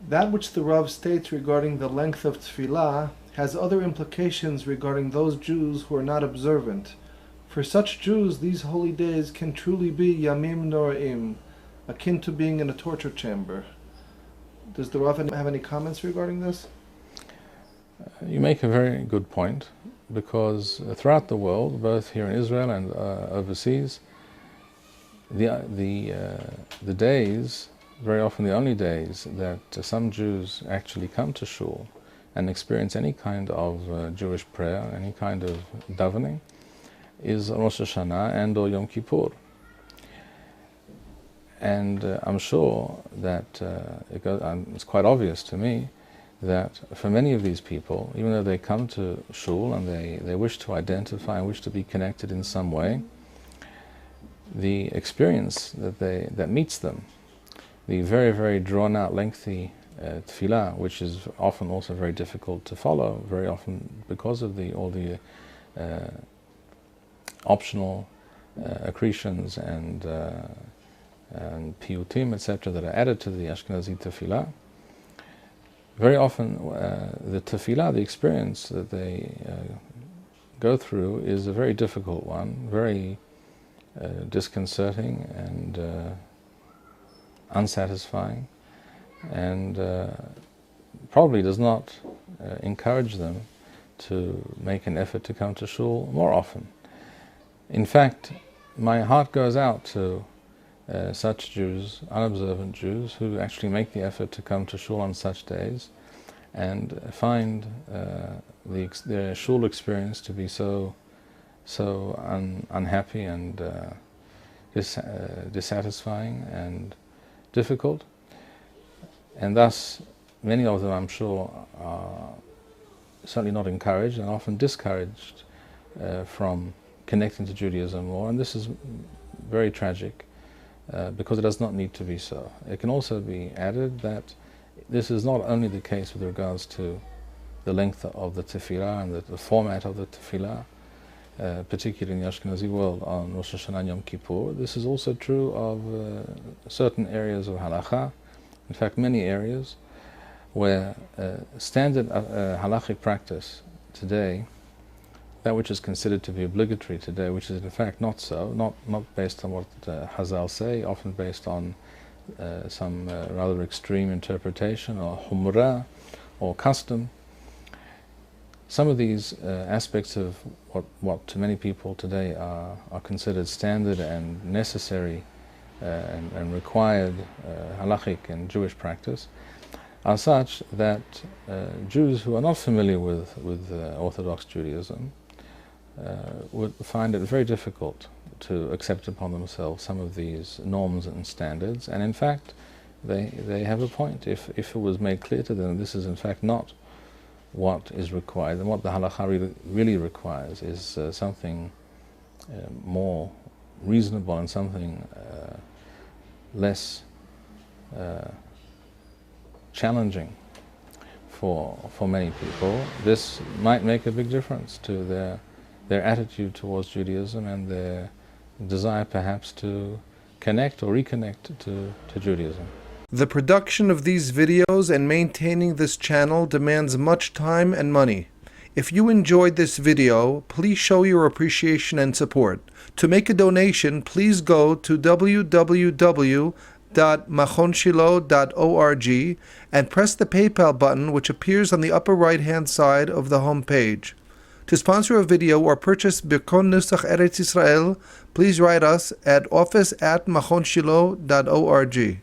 That which the Rav states regarding the length of tefillah has other implications regarding those Jews who are not observant. For such Jews, these holy days can truly be yamim noraim, akin to being in a torture chamber. Does the Rav have any comments regarding this? You make a very good point, because throughout the world, both here in Israel and overseas, the days, very often the only days that some Jews actually come to shul and experience any kind of Jewish prayer, any kind of davening, is Rosh HaShannah and or Yom Kippur. And I'm sure that it's quite obvious to me that for many of these people, even though they come to shul and they wish to identify and wish to be connected in some way, the experience that meets them, the very, very drawn-out, lengthy tefillah, which is often also very difficult to follow, very often because of all the optional accretions and piyutim, etc., that are added to the Ashkenazi tefillah. Very often the tefillah, the experience that they go through, is a very difficult one, very disconcerting and unsatisfying, and probably does not encourage them to make an effort to come to shul more often. In fact, my heart goes out to such Jews, unobservant Jews, who actually make the effort to come to shul on such days and find their shul experience to be so unhappy and dissatisfying and difficult. And thus, many of them, I'm sure, are certainly not encouraged and often discouraged from connecting to Judaism more. And this is very tragic, because it does not need to be so. It can also be added that this is not only the case with regards to the length of the tefillah and the format of the tefillah, particularly in the Ashkenazi world on Rosh HaShannah and Yom Kippur. This is also true of certain areas of halakha, in fact many areas, where standard halachic practice today, that which is considered to be obligatory today, which is in fact not so, not based on what Hazal say, often based on some rather extreme interpretation or humrah or custom. Some of these aspects of what to many people today are considered standard and necessary and required halachic and Jewish practice are such that Jews who are not familiar with Orthodox Judaism would find it very difficult to accept upon themselves some of these norms and standards, and in fact they have a point. If it was made clear to them this is in fact not what is required, and what the halakha really requires is something more reasonable and something less challenging for many people, this might make a big difference to their attitude towards Judaism and their desire perhaps to connect or reconnect to Judaism. The production of these videos and maintaining this channel demands much time and money. If you enjoyed this video, please show your appreciation and support. To make a donation, please go to www.machonshilo.org and press the PayPal button, which appears on the upper right-hand side of the home page. To sponsor a video or purchase Birkon Nusach Eretz Yisrael, please write us at office@machonshilo.org.